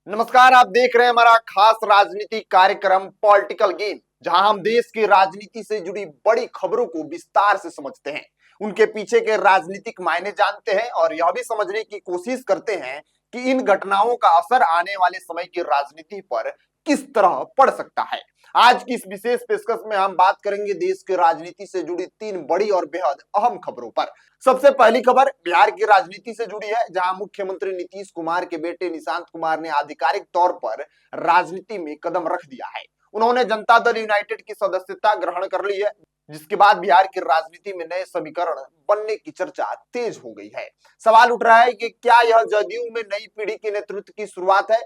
नमस्कार, आप देख रहे हैं हमारा खास राजनीतिक कार्यक्रम पॉलिटिकल गेम, जहां हम देश की राजनीति से जुड़ी बड़ी खबरों को विस्तार से समझते हैं, उनके पीछे के राजनीतिक मायने जानते हैं और यह भी समझने की कोशिश करते हैं कि इन घटनाओं का असर आने वाले समय की राजनीति पर किस तरह पड़ सकता है। आज की इस विशेष पेशकश में हम बात करेंगे देश की राजनीति से जुड़ी तीन बड़ी और बेहद अहम खबरों पर। सबसे पहली खबर बिहार की राजनीति से जुड़ी है, जहां मुख्यमंत्री नीतीश कुमार के बेटे निशांत कुमार ने आधिकारिक तौर पर राजनीति में कदम रख दिया है। उन्होंने जनता दल यूनाइटेड की सदस्यता ग्रहण कर ली है, जिसके बाद बिहार की राजनीति में नए समीकरण बनने की चर्चा तेज हो गई है। सवाल उठ रहा है कि क्या यह जदयू में नई पीढ़ी के नेतृत्व की शुरुआत है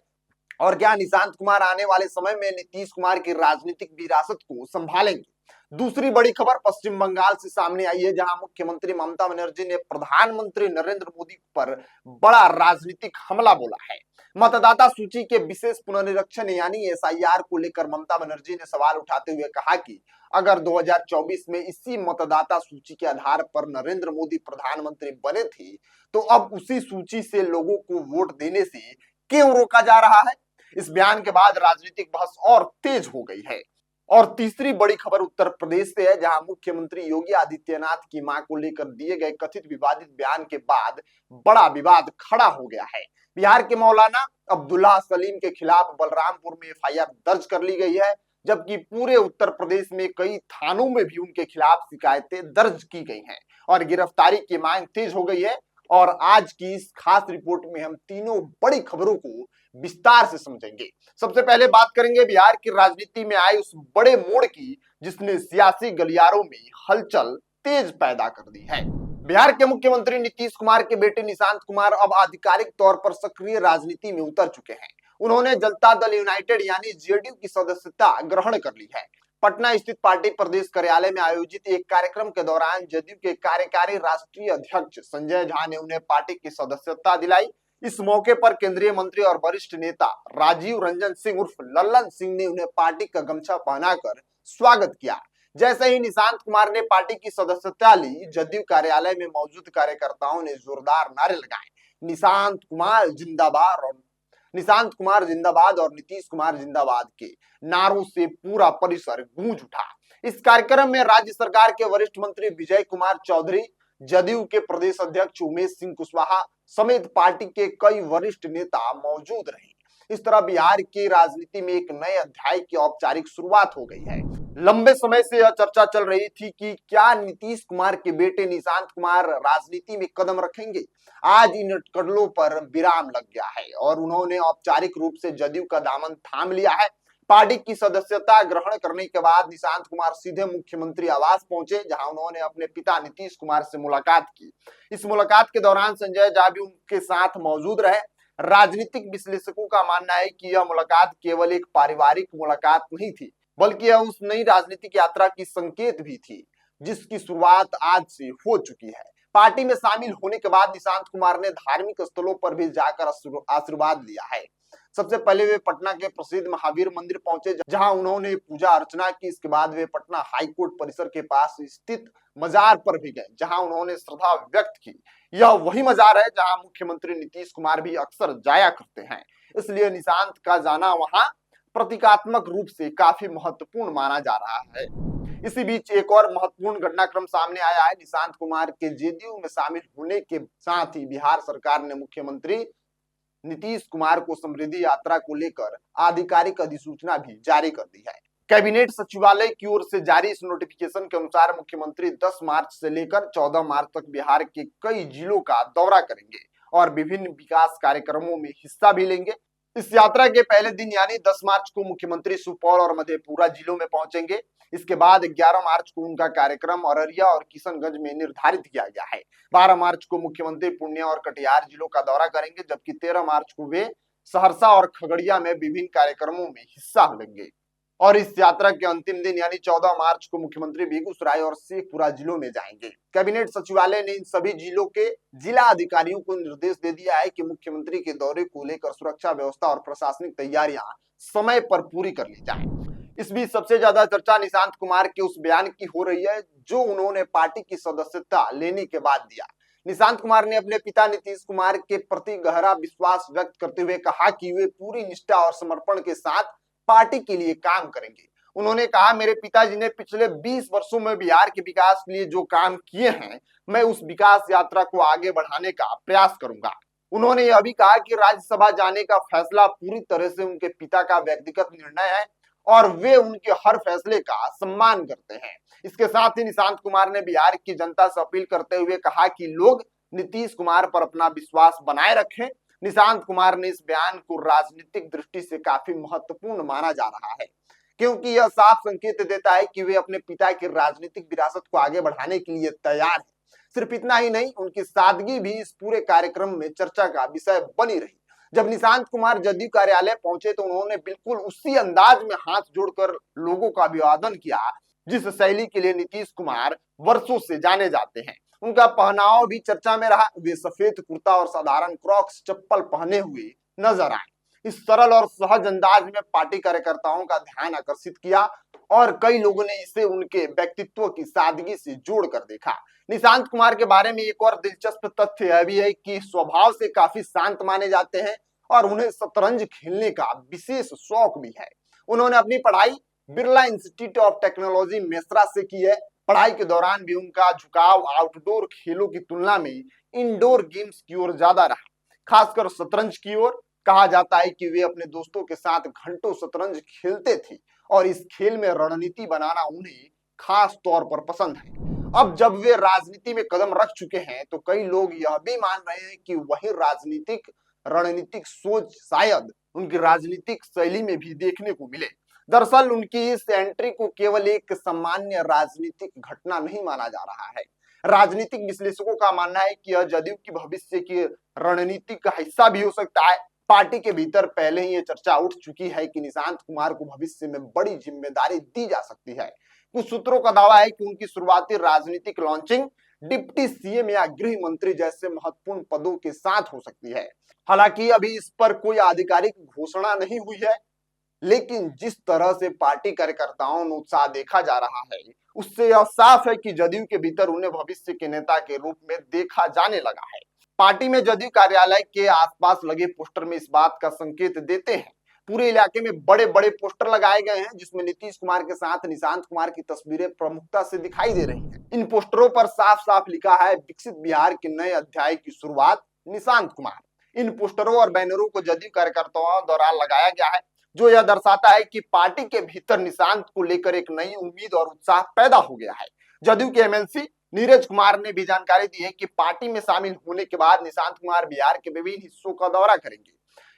और क्या निशांत कुमार आने वाले समय में नीतीश कुमार की राजनीतिक विरासत को संभालेंगे। दूसरी बड़ी खबर पश्चिम बंगाल से सामने आई है, जहां मुख्यमंत्री ममता बनर्जी ने प्रधानमंत्री नरेंद्र मोदी पर बड़ा राजनीतिक हमला बोला है। मतदाता सूची के विशेष पुनरीक्षण यानी एसआईआर को लेकर ममता बनर्जी ने सवाल उठाते हुए कहा कि अगर 2024 में इसी मतदाता सूची के आधार पर नरेंद्र मोदी प्रधानमंत्री बने थे, तो अब उसी सूची से लोगों को वोट देने से क्यों रोका जा रहा है। इस बयान के बाद राजनीतिक बहस और तेज हो गई है। और तीसरी बड़ी खबर उत्तर प्रदेश से है, जहां मुख्यमंत्री योगी आदित्यनाथ की मां को लेकर दिए गए कथित विवादित बयान के बाद बड़ा विवाद खड़ा हो गया है। बिहार के मौलाना अब्दुल्ला सलीम के खिलाफ बलरामपुर में एफआईआर दर्ज कर ली गई है, जबकि पूरे उत्तर प्रदेश में कई थानों में भी उनके खिलाफ शिकायतें दर्ज की गई हैं और गिरफ्तारी की मांग तेज हो गई है। और आज की इस खास रिपोर्ट में हम तीनों बड़ी खबरों को विस्तार से समझेंगे। सबसे पहले बात करेंगे बिहार की राजनीति में आए उस बड़े मोड़ की, जिसने सियासी गलियारों में हलचल तेज पैदा कर दी है। बिहार के मुख्यमंत्री नीतीश कुमार के बेटे निशांत कुमार अब आधिकारिक तौर पर सक्रिय राजनीति में उतर चुके हैं। उन्होंने जनता दल यूनाइटेड यानी जेडीयू की सदस्यता ग्रहण कर ली है। पटना स्थित पार्टी प्रदेश कार्यालय में आयोजित एक कार्यक्रम के दौरान जदयू के कार्यकारी राष्ट्रीय अध्यक्ष संजय झा ने उन्हें पार्टी की सदस्यता दिलाई। इस मौके पर केंद्रीय मंत्री और वरिष्ठ नेता राजीव रंजन सिंह उर्फ लल्लन सिंह ने उन्हें पार्टी का गमछा पहनाकर स्वागत किया। जैसे ही निशांत कुमार ने पार्टी की सदस्यता ली, जदयू कार्यालय में मौजूद कार्यकर्ताओं ने जोरदार नारे लगाए, निशांत कुमार जिंदाबाद और निशांत कुमार जिंदाबाद और नीतीश कुमार जिंदाबाद के नारों से पूरा परिसर गूंज उठा। इस कार्यक्रम में राज्य सरकार के वरिष्ठ मंत्री विजय कुमार चौधरी, जदयू के प्रदेश अध्यक्ष उमेश सिंह कुशवाहा समेत पार्टी के कई वरिष्ठ नेता मौजूद रहे। इस तरह बिहार की राजनीति में एक नए अध्याय की औपचारिक शुरुआत हो गई है। लंबे समय से यह चर्चा चल रही थी कि क्या नीतीश कुमार के बेटे निशांत कुमार राजनीति में कदम रखेंगे। आज इन अटकलों पर विराम लग गया है और उन्होंने औपचारिक रूप से जदयू का दामन थाम लिया है। पार्टी की सदस्यता ग्रहण करने के बाद निशांत कुमार सीधे मुख्यमंत्री आवास पहुंचे, जहां उन्होंने अपने पिता नीतीश कुमार से मुलाकात की। इस मुलाकात के दौरान संजय झा भी उनके साथ मौजूद रहे। राजनीतिक विश्लेषकों का मानना है कि यह मुलाकात केवल एक पारिवारिक मुलाकात नहीं थी, बल्कि यह उस नई राजनीतिक यात्रा की संकेत भी थी, जिसकी शुरुआत आज से हो चुकी है। पार्टी में शामिल होने के बाद निशांत कुमार ने धार्मिक स्थलों पर भी जाकर आशीर्वाद लिया है। सबसे पहले वे पटना के प्रसिद्ध महावीर मंदिर पहुंचे, जहां उन्होंने पूजा अर्चना की। इसके बाद वे पटना हाईकोर्ट परिसर के पास स्थित मजार पर भी गए, जहां उन्होंने श्रद्धा व्यक्त की। यह वही मजार है जहां मुख्यमंत्री नीतीश कुमार भी अक्सर जाया करते हैं, इसलिए निशांत का जाना वहां प्रतीकात्मक रूप से काफी महत्वपूर्ण माना जा रहा है। इसी बीच एक और महत्वपूर्ण घटनाक्रम सामने आया है। निशांत कुमार के जेडीयू में शामिल होने के साथ ही बिहार सरकार ने मुख्यमंत्री नीतीश कुमार को समृद्धि यात्रा को लेकर आधिकारिक अधिसूचना भी जारी कर दी है। कैबिनेट सचिवालय की ओर से जारी इस नोटिफिकेशन के अनुसार मुख्यमंत्री 10 मार्च से लेकर 14 मार्च तक बिहार के कई जिलों का दौरा करेंगे और विभिन्न विकास कार्यक्रमों में हिस्सा भी लेंगे। इस यात्रा के पहले दिन यानी 10 मार्च को मुख्यमंत्री सुपौल और मधेपुरा जिलों में पहुंचेंगे। इसके बाद 11 मार्च को उनका कार्यक्रम अररिया और किशनगंज में निर्धारित किया गया है। 12 मार्च को मुख्यमंत्री पूर्णिया और कटिहार जिलों का दौरा करेंगे, जबकि 13 मार्च को वे सहरसा और खगड़िया में विभिन्न कार्यक्रमों में हिस्सा लेंगे। और इस यात्रा के अंतिम दिन यानी 14 मार्च को मुख्यमंत्री बेगूसराय और शेखपुरा जिलों में जाएंगे। कैबिनेट सचिवालय ने इन सभी जिलों के जिला अधिकारियों को निर्देश दे दिया है कि मुख्यमंत्री के दौरे को लेकर सुरक्षा व्यवस्था और प्रशासनिक तैयारियां समय पर पूरी कर ली जाएं। इस बीच सबसे ज्यादा चर्चा निशांत कुमार के उस बयान की हो रही है जो उन्होंने पार्टी की सदस्यता लेने के बाद दिया। निशांत कुमार ने अपने पिता नीतीश कुमार के प्रति गहरा विश्वास व्यक्त करते हुए कहा कि वे पूरी निष्ठा और समर्पण के साथ पार्टी के लिए काम करेंगे। उन्होंने कहा, मेरे पिताजी ने पिछले 20 वर्षों में बिहार के विकास के लिए जो काम किए हैं, मैं उस विकास यात्रा को आगे बढ़ाने का प्रयास करूंगा। उन्होंने यह भी कहा कि राज्यसभा जाने का फैसला पूरी तरह से उनके पिता का व्यक्तिगत निर्णय है और वे उनके हर फैसले का सम्मान करते हैं। इसके साथ ही निशांत कुमार ने बिहार की जनता से अपील करते हुए कहा कि लोग नीतीश कुमार पर अपना विश्वास बनाए रखें। निशांत कुमार ने इस बयान को राजनीतिक दृष्टि से काफी महत्वपूर्ण माना जा रहा है, क्योंकि यह साफ संकेत देता है कि वे अपने पिता की राजनीतिक विरासत को आगे बढ़ाने के लिए तैयार हैं। सिर्फ इतना ही नहीं, उनकी सादगी भी इस पूरे कार्यक्रम में चर्चा का विषय बनी रही। जब निशांत कुमार जदयू कार्यालय पहुंचे तो उन्होंने बिल्कुल उसी अंदाज में हाथ जोड़कर लोगों का अभिवादन किया जिस शैली के लिए नीतीश कुमार वर्षों से जाने जाते हैं। उनका पहनावा भी चर्चा में रहा। वे सफेद कुर्ता और साधारण क्रॉक्स चप्पल पहने हुए नजर आए। इस सरल और सहज अंदाज में पार्टी कार्यकर्ताओं का ध्यान आकर्षित किया और कई लोगों ने इसे उनके व्यक्तित्व की सादगी से जोड़कर देखा। निशांत कुमार के बारे में एक और दिलचस्प तथ्य यह भी है कि स्वभाव से काफी शांत माने जाते हैं और उन्हें शतरंज खेलने का विशेष शौक भी है। उन्होंने अपनी पढ़ाई Birla institute of technology Mesra से की है। पढ़ाई के दौरान भी उनका झुकाव आउटडोर खेलों की तुलना में इंडोर गेम्स की ओर ज्यादा रहा, खासकर शतरंज की ओर। कहा जाता है कि वे अपने दोस्तों के साथ घंटों शतरंज खेलते थे और इस खेल में रणनीति बनाना उन्हें खास तौर पर पसंद है। अब जब वे राजनीति में कदम रख चुके हैं तो कई लोग यह भी मान रहे हैं कि वही रणनीतिक सोच शायद उनकी राजनीतिक शैली में भी देखने को मिले। दरअसल उनकी इस एंट्री को केवल एक सामान्य राजनीतिक घटना नहीं माना जा रहा है। राजनीतिक विश्लेषकों का मानना है कि यह जदयू की भविष्य की रणनीति का हिस्सा भी हो सकता है। पार्टी के भीतर पहले ही ये चर्चा उठ चुकी है कि निशांत कुमार को भविष्य में बड़ी जिम्मेदारी दी जा सकती है। कुछ सूत्रों का दावा है कि उनकी शुरुआती राजनीतिक लॉन्चिंग डिप्टी सीएम या गृह मंत्री जैसे महत्वपूर्ण पदों के साथ हो सकती है। हालांकि अभी इस पर कोई आधिकारिक घोषणा नहीं हुई है, लेकिन जिस तरह से पार्टी कार्यकर्ताओं में उत्साह देखा जा रहा है उससे यह साफ है कि जदयू के भीतर उन्हें भविष्य के नेता के रूप में देखा जाने लगा है। पार्टी में जदयू कार्यालय के आसपास लगे पोस्टर में इस बात का संकेत देते हैं। पूरे इलाके में बड़े बड़े पोस्टर लगाए गए हैं जिसमें नीतीश कुमार के साथ निशांत कुमार की तस्वीरें प्रमुखता से दिखाई दे रही हैं। इन पोस्टरों पर साफ साफ लिखा है, विकसित बिहार के नए अध्याय की शुरुआत निशांत कुमार। इन पोस्टरों और बैनरों को जदयू कार्यकर्ताओं द्वारा लगाया गया है, जो यह दर्शाता है कि पार्टी के भीतर निशांत को लेकर एक नई उम्मीद और उत्साह पैदा हो गया है। जदयू के एमएलसी नीरज कुमार ने भी जानकारी दी है कि पार्टी में शामिल होने के बाद निशांत कुमार बिहार के विभिन्न हिस्सों का दौरा करेंगे।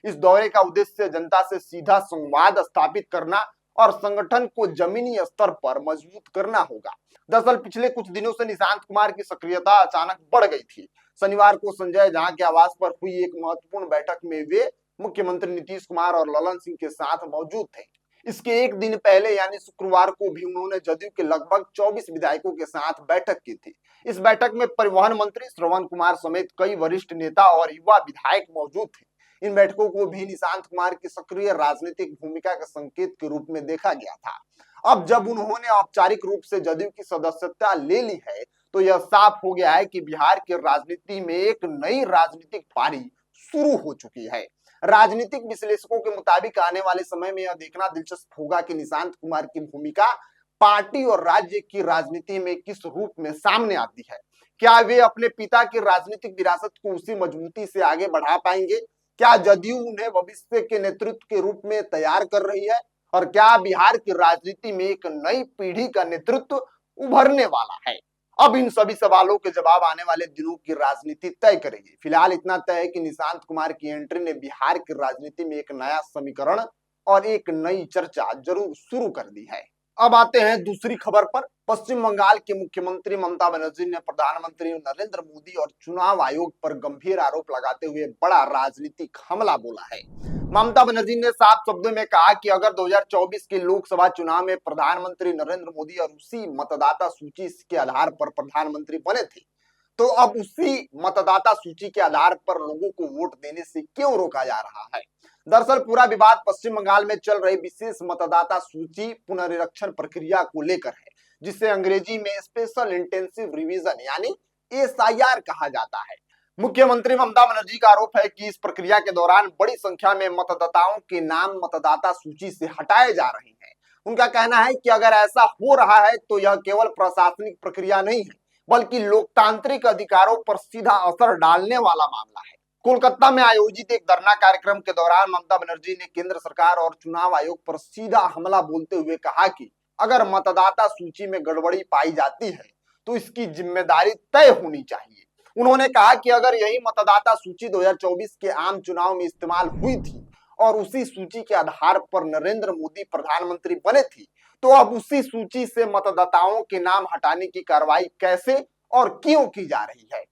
इस दौरे का उद्देश्य जनता से सीधा संवाद स्थापित करना और संगठन को जमीनी स्तर पर मजबूत करना होगा। दरअसल पिछले कुछ दिनों से निशांत कुमार की सक्रियता अचानक बढ़ गई थी। शनिवार को संजय झा के आवास पर हुई एक महत्वपूर्ण बैठक में वे मुख्यमंत्री नीतीश कुमार और ललन सिंह के साथ मौजूद थे। इसके एक दिन पहले यानी शुक्रवार को भी उन्होंने जदयू के लगभग 24 विधायकों के साथ बैठक की थी। इस बैठक में परिवहन मंत्री श्रवण कुमार समेत कई वरिष्ठ नेता और युवा विधायक मौजूद थे। इन बैठकों को भी निशांत कुमार की सक्रिय राजनीतिक भूमिका के संकेत के रूप में देखा गया था। अब जब उन्होंने औपचारिक रूप से जदयू की सदस्यता ले ली है तो यह साफ हो गया है कि बिहार की राजनीति में एक नई राजनीतिक पारी शुरू हो चुकी है। राजनीतिक विश्लेषकों के मुताबिक आने वाले समय में यह देखना दिलचस्प होगा कि निशांत कुमार की भूमिका पार्टी और राज्य की राजनीति में किस रूप में सामने आती है। क्या वे अपने पिता की राजनीतिक विरासत को उसी मजबूती से आगे बढ़ा पाएंगे? क्या जदयू उन्हें भविष्य के नेतृत्व के रूप में तैयार कर रही है? और क्या बिहार की राजनीति में एक नई पीढ़ी का नेतृत्व उभरने वाला है? अब इन सभी सवालों के जवाब आने वाले दिनों की राजनीति तय करेगी। फिलहाल इतना तय है कि निशांत कुमार की एंट्री ने बिहार की राजनीति में एक नया समीकरण और एक नई चर्चा जरूर शुरू कर दी है। अब आते हैं दूसरी खबर पर। पश्चिम बंगाल के मुख्यमंत्री ममता बनर्जी ने प्रधानमंत्री नरेंद्र मोदी और चुनाव आयोग पर गंभीर आरोप लगाते हुए बड़ा राजनीतिक हमला बोला है। ममता बनर्जी ने साफ शब्दों में कहा कि अगर 2024 के लोकसभा चुनाव में प्रधानमंत्री नरेंद्र मोदी और उसी मतदाता सूची के आधार पर प्रधानमंत्री बने थे तो अब उसी मतदाता सूची के आधार पर लोगों को वोट देने से क्यों रोका जा रहा है। दरअसल पूरा विवाद पश्चिम बंगाल में चल रही विशेष मतदाता सूची पुनरीक्षण प्रक्रिया को लेकर है, जिसे अंग्रेजी में स्पेशल इंटेंसिव रिवीजन यानी एसआईआर कहा जाता है। मुख्यमंत्री ममता बनर्जी का आरोप है कि इस प्रक्रिया के दौरान बड़ी संख्या में मतदाताओं के नाम मतदाता सूची से हटाए जा रहे हैं। उनका कहना है कि अगर ऐसा हो रहा है तो यह केवल प्रशासनिक प्रक्रिया नहीं है, बल्कि लोकतांत्रिक अधिकारों पर सीधा असर डालने वाला मामला है। कोलकाता में आयोजित एक धरना कार्यक्रम के दौरान ममता बनर्जी ने केंद्र सरकार और चुनाव आयोग पर सीधा हमला बोलते हुए कहा कि अगर मतदाता सूची में गड़बड़ी पाई जाती है तो इसकी जिम्मेदारी तय होनी चाहिए। उन्होंने कहा कि अगर यही मतदाता सूची 2024 के आम चुनाव में इस्तेमाल हुई थी और उसी सूची के आधार पर नरेंद्र मोदी प्रधानमंत्री बने थे, तो अब उसी सूची से मतदाताओं के नाम हटाने की कार्रवाई कैसे और क्यों की जा रही है।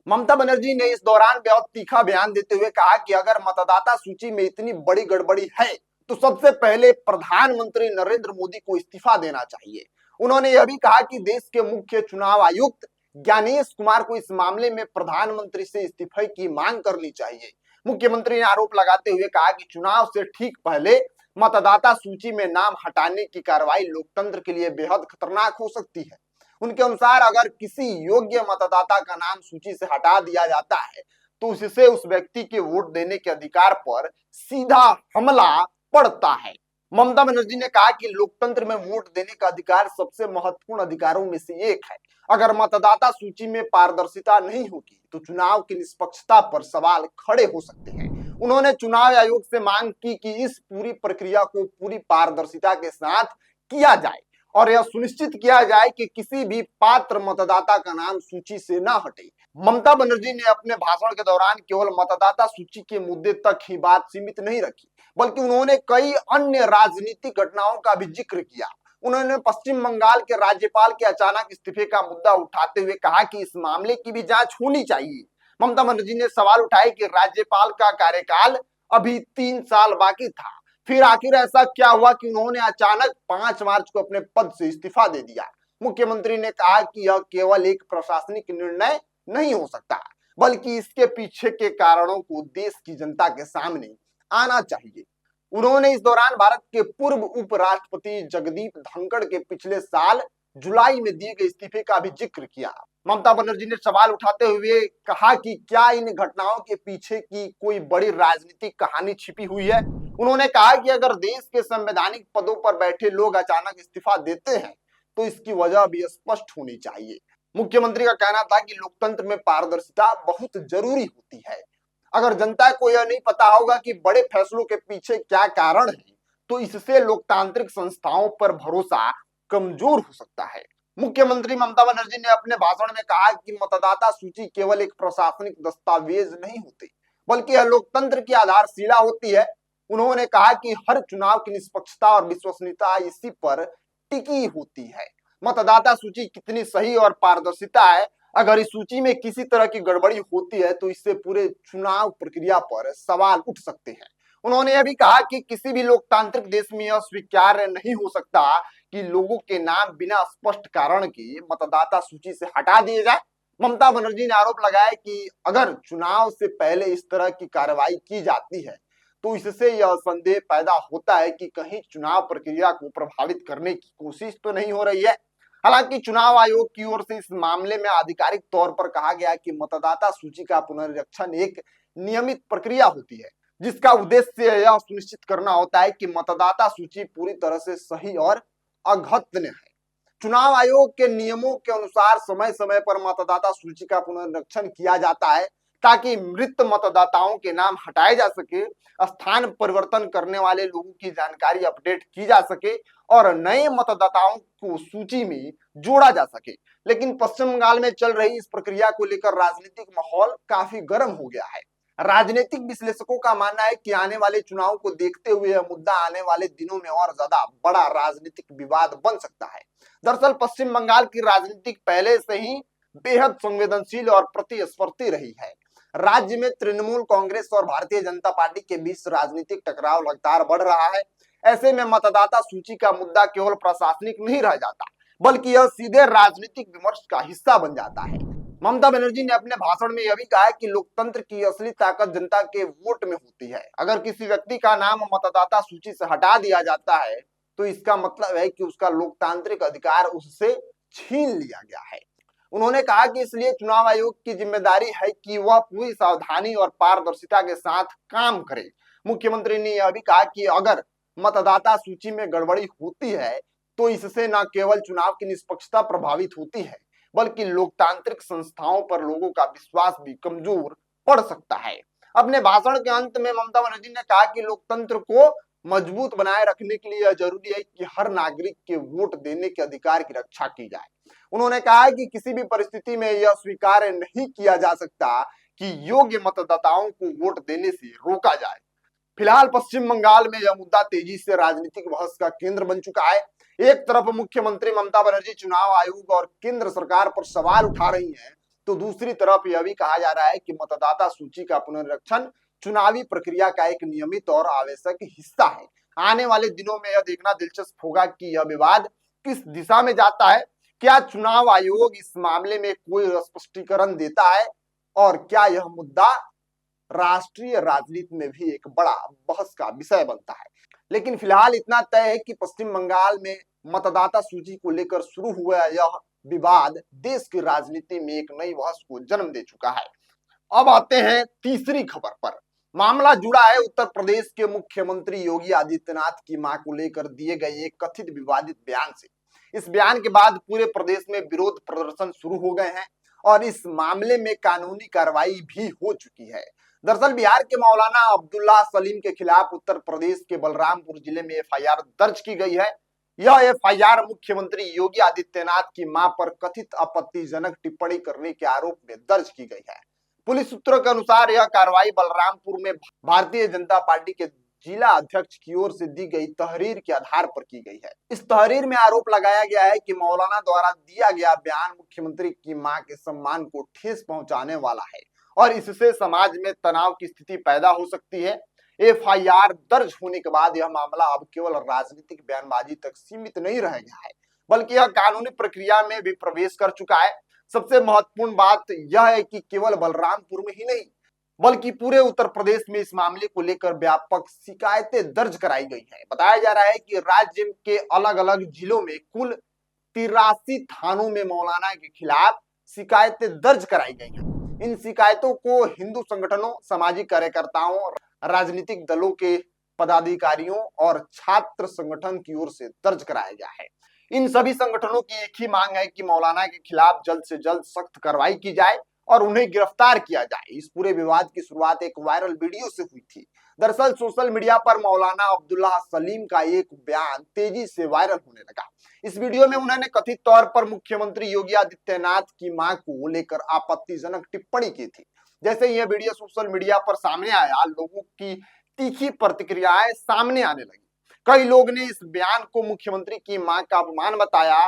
ममता बनर्जी ने इस दौरान बेहद तीखा बयान देते हुए कहा कि अगर मतदाता सूची में इतनी बड़ी गड़बड़ी है तो सबसे पहले प्रधानमंत्री नरेंद्र मोदी को इस्तीफा देना चाहिए। उन्होंने यह भी कहा कि देश के मुख्य चुनाव आयुक्त ज्ञानेश कुमार को इस मामले में प्रधानमंत्री से इस्तीफे की मांग करनी चाहिए। मुख्यमंत्री ने आरोप लगाते हुए कहा कि चुनाव से ठीक पहले मतदाता सूची में नाम हटाने की कार्रवाई लोकतंत्र के लिए बेहद खतरनाक हो सकती है। उनके अनुसार अगर किसी योग्य मतदाता का नाम सूची से हटा दिया जाता है तो उससे उस व्यक्ति के वोट देने के अधिकार पर सीधा हमला पड़ता है। ममता बनर्जी ने कहा कि लोकतंत्र में वोट देने का अधिकार सबसे महत्वपूर्ण अधिकारों में से एक है। अगर मतदाता सूची में पारदर्शिता नहीं होगी तो चुनाव की निष्पक्षता पर सवाल खड़े हो सकते हैं। उन्होंने चुनाव आयोग से मांग की कि इस पूरी प्रक्रिया को पूरी पारदर्शिता के साथ किया जाए और यह सुनिश्चित किया जाए कि किसी भी पात्र मतदाता का नाम सूची से न हटे। ममता बनर्जी ने अपने भाषण के दौरान केवल मतदाता सूची के मुद्दे तक ही बात सीमित नहीं रखी, बल्कि उन्होंने कई अन्य राजनीतिक घटनाओं का भी जिक्र किया। उन्होंने पश्चिम बंगाल के राज्यपाल के अचानक इस्तीफे का मुद्दा उठाते हुए कहा कि इस मामले की भी जांच होनी चाहिए। ममता बनर्जी ने सवाल उठाए कि राज्यपाल का कार्यकाल अभी 3 साल बाकी था, फिर आखिर ऐसा क्या हुआ कि उन्होंने अचानक 5 मार्च को अपने पद से इस्तीफा दे दिया। मुख्यमंत्री ने कहा कि यह केवल एक प्रशासनिक निर्णय नहीं हो सकता, बल्कि इसके पीछे के कारणों को देश की जनता के सामने आना चाहिए। उन्होंने इस दौरान भारत के पूर्व उपराष्ट्रपति जगदीप धनखड़ के पिछले साल जुलाई में दिए गए इस्तीफे का भी जिक्र किया। ममता बनर्जी ने सवाल उठाते हुए कहा कि क्या इन घटनाओं के पीछे की कोई बड़ी राजनीतिक कहानी छिपी हुई है। उन्होंने कहा कि अगर देश के संवैधानिक पदों पर बैठे लोग अचानक इस्तीफा देते हैं तो इसकी वजह भी स्पष्ट होनी चाहिए। मुख्यमंत्री का कहना था कि लोकतंत्र में पारदर्शिता बहुत जरूरी होती है। अगर जनता को यह नहीं पता होगा कि बड़े फैसलों के पीछे क्या कारण है तो इससे लोकतांत्रिक संस्थाओं पर भरोसा कमजोर हो सकता है। मुख्यमंत्री ममता बनर्जी ने अपने भाषण में कहा कि मतदाता सूची केवल एक प्रशासनिक दस्तावेज नहीं होती, बल्कि यह लोकतंत्र की आधारशिला होती है। उन्होंने कहा कि हर चुनाव की निष्पक्षता और विश्वसनीयता इसी पर टिकी होती है। मतदाता सूची कितनी सही और पारदर्शिता है, अगर इस सूची में किसी तरह की गड़बड़ी होती है तो इससे पूरे चुनाव प्रक्रिया पर सवाल उठ सकते हैं। उन्होंने यह भी कहा कि किसी भी लोकतांत्रिक देश में यह स्वीकार्य नहीं हो सकता कि लोगों के नाम बिना स्पष्ट कारण के मतदाता सूची से हटा दिए जाए। ममता बनर्जी ने आरोप लगाया कि अगर चुनाव से पहले इस तरह की कार्रवाई की जाती है तो इससे यह संदेह पैदा होता है कि कहीं चुनाव प्रक्रिया को प्रभावित करने की कोशिश तो नहीं हो रही है। हालांकि चुनाव आयोग की ओर से इस मामले में आधिकारिक तौर पर कहा गया कि मतदाता सूची का पुनरीक्षण एक नियमित प्रक्रिया होती है, जिसका उद्देश्य यह सुनिश्चित करना होता है कि मतदाता सूची पूरी तरह से सही और अद्यतन है। चुनाव आयोग के नियमों के अनुसार समय समय पर मतदाता सूची का पुनरीक्षण किया जाता है ताकि मृत मतदाताओं के नाम हटाए जा सके, स्थान परिवर्तन करने वाले लोगों की जानकारी अपडेट की जा सके और नए मतदाताओं को सूची में जोड़ा जा सके। लेकिन पश्चिम बंगाल में चल रही इस प्रक्रिया को लेकर राजनीतिक माहौल काफी गर्म हो गया है। राजनीतिक विश्लेषकों का मानना है कि आने वाले चुनाव को देखते हुए यह मुद्दा आने वाले दिनों में और ज्यादा बड़ा राजनीतिक विवाद बन सकता है। दरअसल पश्चिम बंगाल की राजनीति पहले से ही बेहद संवेदनशील और प्रतिस्पर्धी रही है। राज्य में तृणमूल कांग्रेस और भारतीय जनता पार्टी के बीच राजनीतिक टकराव लगातार बढ़ रहा है। ऐसे में मतदाता सूची का मुद्दा केवल प्रशासनिक नहीं रह जाता, बल्कि यह सीधे राजनीतिक विमर्श का हिस्सा बन जाता है। ममता बनर्जी ने अपने भाषण में यह भी कहा कि लोकतंत्र की असली ताकत जनता के वोट में होती है। अगर किसी व्यक्ति का नाम मतदाता सूची से हटा दिया जाता है तो इसका मतलब है कि उसका लोकतांत्रिक अधिकार उससे छीन लिया गया है। उन्होंने कहा कि इसलिए चुनाव आयोग की जिम्मेदारी है कि वह पूरी सावधानी और पारदर्शिता के साथ काम करे। मुख्यमंत्री ने यह भी कहा कि अगर मतदाता सूची में गड़बड़ी होती है तो इससे न केवल चुनाव की निष्पक्षता प्रभावित होती है बल्कि लोकतांत्रिक संस्थाओं पर लोगों का विश्वास भी कमजोर पड़ सकता है। अपने भाषण के अंत में ममता बनर्जी ने कहा कि लोकतंत्र को मजबूत बनाए रखने के लिए यह जरूरी है कि हर नागरिक के वोट देने के अधिकार की रक्षा की जाए। उन्होंने कहा कि किसी भी परिस्थिति में यह स्वीकार नहीं किया जा सकता कि योग्य मतदाताओं को वोट देने से रोका जाए। फिलहाल पश्चिम बंगाल में यह मुद्दा तेजी से राजनीतिक बहस का केंद्र बन चुका है। एक तरफ मुख्यमंत्री ममता बनर्जी चुनाव आयोग और केंद्र सरकार पर सवाल उठा रही हैं, तो दूसरी तरफ यह भी कहा जा रहा है कि मतदाता सूची का पुनरीक्षण चुनावी प्रक्रिया का एक नियमित और आवश्यक हिस्सा है। आने वाले दिनों में यह देखना दिलचस्प होगा कि यह विवाद किस दिशा में जाता है। क्या चुनाव आयोग इस मामले में कोई स्पष्टीकरण देता है और क्या यह मुद्दा राष्ट्रीय राजनीति में भी एक बड़ा बहस का विषय बनता है। लेकिन फिलहाल इतना तय है कि पश्चिम बंगाल में मतदाता सूची को लेकर शुरू हुआ यह विवाद देश की राजनीति में एक नई बहस को जन्म दे चुका है। अब आते हैं तीसरी खबर पर। मामला जुड़ा है उत्तर प्रदेश के मुख्यमंत्री योगी आदित्यनाथ की मां को लेकर दिए गए एक कथित विवादित बयान से। इस बयान के बाद पूरे प्रदेश में विरोध प्रदर्शन शुरू हो गए हैं और इस मामले में कानूनी कार्रवाई भी हो चुकी है। दरअसल बिहार के मौलाना अब्दुल्ला सलीम के खिलाफ उत्तर प्रदेश के बलरामपुर जिले में एफआईआर दर्ज की गई है। यह एफआईआर मुख्यमंत्री योगी आदित्यनाथ की मां पर कथित आपत्तिजनक टिप्पणी करने के आरोप में दर्ज की गई है। पुलिस सूत्रों के अनुसार यह कार्रवाई बलरामपुर में भारतीय जनता पार्टी के जिला अध्यक्ष की ओर से दी गई तहरीर के आधार पर की गई है। इस तहरीर में आरोप लगाया गया है कि मौलाना द्वारा दिया गया बयान मुख्यमंत्री की मां के सम्मान को ठेस पहुंचाने वाला है और इससे समाज में तनाव की स्थिति पैदा हो सकती है। एफआईआर दर्ज होने के बाद यह मामला अब केवल राजनीतिक बयानबाजी तक सीमित नहीं रह गया है बल्कि यह कानूनी प्रक्रिया में भी प्रवेश कर चुका है। सबसे महत्वपूर्ण बात यह है कि केवल बलरामपुर में ही नहीं बल्कि पूरे उत्तर प्रदेश में इस मामले को लेकर व्यापक शिकायतें दर्ज कराई गई हैं। बताया जा रहा है कि राज्य के अलग अलग जिलों में कुल 83 थानों में मौलाना के खिलाफ शिकायतें दर्ज कराई गई हैं। इन शिकायतों को हिंदू संगठनों, सामाजिक कार्यकर्ताओं, राजनीतिक दलों के पदाधिकारियों और छात्र संगठन की ओर से दर्ज कराया गया है। इन सभी संगठनों की एक ही मांग है कि मौलाना के खिलाफ जल्द से जल्द सख्त कार्रवाई की जाए और उन्हें गिरफ्तार किया जाए। इस पूरे विवाद की शुरुआत एक वायरल वीडियो से हुई थी। दरअसल सोशल मीडिया पर मौलाना अब्दुल्ला सलीम का एक बयान तेजी से वायरल होने लगा। इस वीडियो में उन्होंने कथित तौर पर मुख्यमंत्री योगी आदित्यनाथ की मां को लेकर आपत्तिजनक टिप्पणी की थी। जैसे यह वीडियो सोशल मीडिया पर सामने आया, लोगों की तीखी प्रतिक्रियाएं सामने आने लगी। कई लोग ने इस बयान को मुख्यमंत्री की मां का अपमान बताया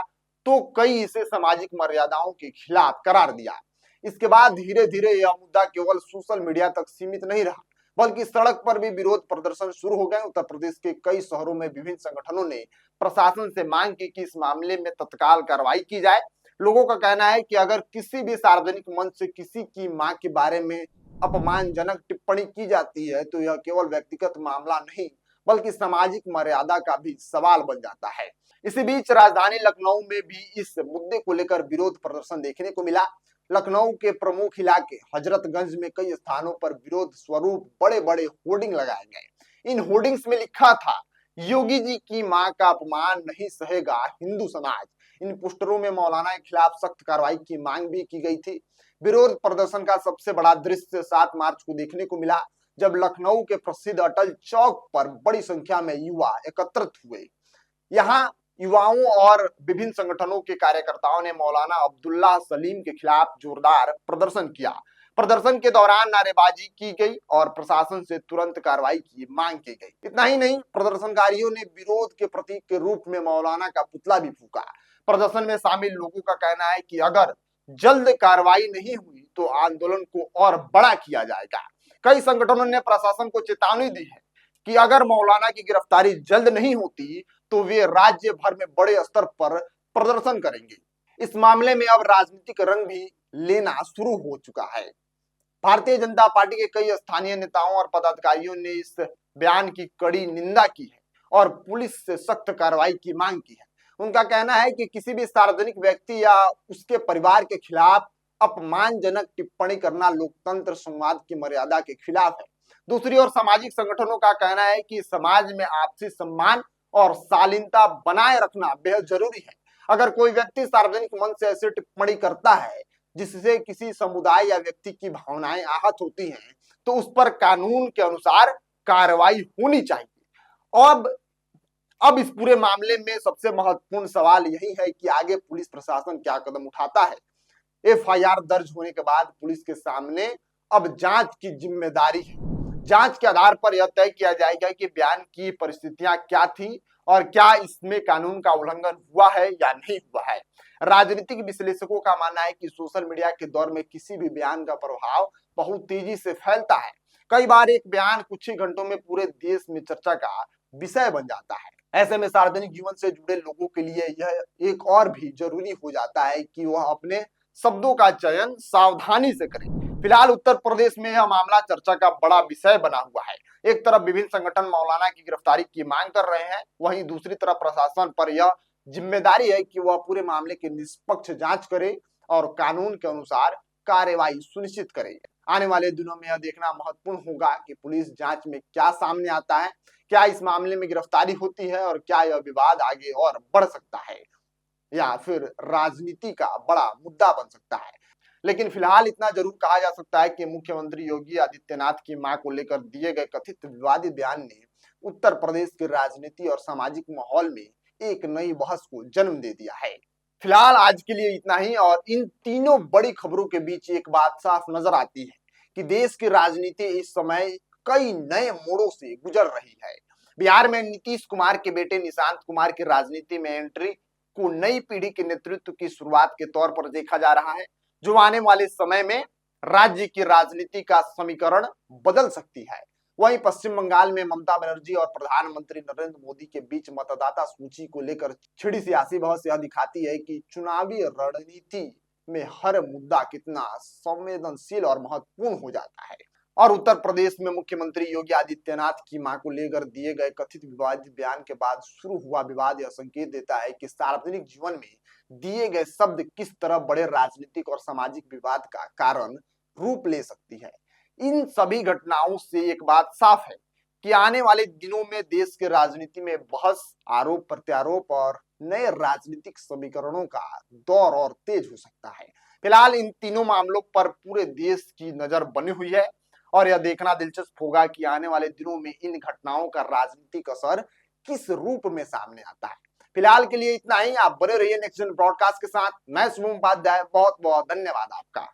तो कई इसे सामाजिक मर्यादाओं के खिलाफ करार दिया। इसके बाद धीरे धीरे यह मुद्दा केवल सोशल मीडिया तक सीमित नहीं रहा बल्कि सड़क पर भी विरोध प्रदर्शन शुरू हो गए। उत्तर प्रदेश के कई शहरों में विभिन्न संगठनों ने प्रशासन से मांग की कि इस मामले में तत्काल कार्रवाई की जाए। लोगों का कहना है कि अगर किसी भी सार्वजनिक मंच से किसी की मां के बारे में अपमानजनक टिप्पणी की जाती है तो यह केवल व्यक्तिगत मामला नहीं बल्कि सामाजिक मर्यादा का भी सवाल बन जाता है। इसी बीच राजधानी लखनऊ में भी इस मुद्दे को लेकर विरोध प्रदर्शन देखने को मिला। लखनऊ के प्रमुख इलाके हजरतगंज में कई स्थानों पर विरोध स्वरूप बड़े बड़े होर्डिंग लगाए गए। इन होर्डिंग्स में लिखा था, योगी जी की मां का अपमान नहीं सहेगा हिंदू समाज। इन पोस्टरों में मौलाना के खिलाफ सख्त कार्रवाई की मांग भी की गई थी। विरोध प्रदर्शन का सबसे बड़ा दृश्य 7 मार्च को देखने को मिला जब लखनऊ के प्रसिद्ध अटल चौक पर बड़ी संख्या में युवा एकत्रित हुए। यहाँ युवाओं और विभिन्न संगठनों के कार्यकर्ताओं ने मौलाना अब्दुल्ला सलीम के खिलाफ जोरदार प्रदर्शन किया। प्रदर्शन के दौरान नारेबाजी की गई और प्रशासन से तुरंत कार्रवाई की मांग की गई। इतना ही नहीं, प्रदर्शनकारियों ने विरोध के प्रतीक के रूप में मौलाना का पुतला भी फूंका। प्रदर्शन में शामिल लोगों का कहना है कि अगर जल्द कार्रवाई नहीं हुई तो आंदोलन को और बड़ा किया जाएगा। कई संगठनों ने प्रशासन को चेतावनी दी है कि अगर मौलाना की गिरफ्तारी जल्द नहीं होती तो वे राज्य भर में बड़े स्तर पर प्रदर्शन करेंगे। इस मामले में अब राजनीतिक रंग भी लेना शुरू हो चुका है। भारतीय जनता पार्टी के कई स्थानीय नेताओं और पदाधिकारियों ने इस बयान की कड़ी निंदा की है और पुलिस से सख्त कार्रवाई की मांग की है। उनका कहना है कि किसी भी सार्वजनिक व्यक्ति या उसके परिवार के खिलाफ अपमानजनक टिप्पणी करना लोकतंत्र संवाद की मर्यादा के खिलाफ है। दूसरी ओर सामाजिक संगठनों का कहना है कि समाज में आपसी सम्मान और शालीनता बनाए रखना बेहद जरूरी है। अगर कोई व्यक्ति सार्वजनिक मंच से ऐसी टिप्पणी करता है जिससे किसी समुदाय या व्यक्ति की भावनाएं आहत होती हैं, तो उस पर कानून के अनुसार कार्रवाई होनी चाहिए। अब इस पूरे मामले में सबसे महत्वपूर्ण सवाल यही है कि आगे पुलिस प्रशासन क्या कदम उठाता है। एफआईआर दर्ज होने के बाद पुलिस के सामने अब जांच की जिम्मेदारी है। जांच के आधार पर यह तय किया जाएगा कि बयान की परिस्थितियां क्या थी और क्या इसमें कानून का उल्लंघन हुआ है या नहीं हुआ है। राजनीतिक विश्लेषकों का मानना है कि सोशल मीडिया के दौर में किसी भी बयान का प्रभाव बहुत तेजी से फैलता है। कई बार एक बयान कुछ ही घंटों में पूरे देश में चर्चा का विषय बन जाता है। ऐसे में सार्वजनिक जीवन से जुड़े लोगों के लिए यह एक और भी जरूरी हो जाता है कि वह अपने शब्दों का चयन सावधानी से करें। फिलहाल उत्तर प्रदेश में यह मामला चर्चा का बड़ा विषय बना हुआ है। एक तरफ विभिन्न संगठन मौलाना की गिरफ्तारी की मांग कर रहे हैं, वहीं दूसरी तरफ प्रशासन पर यह जिम्मेदारी है कि वह पूरे मामले की निष्पक्ष जांच करे और कानून के अनुसार कार्रवाई सुनिश्चित करे। आने वाले दिनों में यह देखना महत्वपूर्ण होगा कि पुलिस जांच में क्या सामने आता है, क्या इस मामले में गिरफ्तारी होती है और क्या यह विवाद आगे और बढ़ सकता है या फिर राजनीति का बड़ा मुद्दा बन सकता है। लेकिन फिलहाल इतना जरूर कहा जा सकता है कि मुख्यमंत्री योगी आदित्यनाथ की मां को लेकर दिए गए कथित विवादित बयान ने उत्तर प्रदेश की राजनीति और सामाजिक माहौल में एक नई बहस को जन्म दे दिया है। फिलहाल आज के लिए इतना ही, और इन तीनों बड़ी खबरों के बीच एक बात साफ नजर आती है कि देश की राजनीति इस समय कई नए मोड़ों से गुजर रही है। बिहार में नीतीश कुमार के बेटे निशांत कुमार की राजनीति में एंट्री को नई पीढ़ी के नेतृत्व की शुरुआत के तौर पर देखा जा रहा है, जो आने वाले समय में राज्य की राजनीति का समीकरण बदल सकती है। वहीं पश्चिम बंगाल में ममता बनर्जी और प्रधानमंत्री नरेंद्र मोदी के बीच मतदाता सूची को लेकर छिड़ी सियासी बहस यह दिखाती है कि चुनावी रणनीति में हर मुद्दा कितना संवेदनशील और महत्वपूर्ण हो जाता है। और उत्तर प्रदेश में मुख्यमंत्री योगी आदित्यनाथ की मां को लेकर दिए गए कथित विवादित बयान के बाद शुरू हुआ विवाद यह संकेत देता है कि सार्वजनिक जीवन में दिए गए शब्द किस तरह बड़े राजनीतिक और सामाजिक विवाद का कारण रूप ले सकती है। इन सभी घटनाओं से एक बात साफ है कि आने वाले दिनों में देश के राजनीति में बहस, आरोप प्रत्यारोप और नए राजनीतिक समीकरणों का दौर और तेज हो सकता है। फिलहाल इन तीनों मामलों पर पूरे देश की नजर बनी हुई है और यह देखना दिलचस्प होगा कि आने वाले दिनों में इन घटनाओं का राजनीतिक असर किस रूप में सामने आता है। फिलहाल के लिए इतना ही। आप बने रहिए नेक्स्ट जेन ब्रॉडकास्ट के साथ। मैं शुभम उपाध्याय, बहुत बहुत धन्यवाद आपका।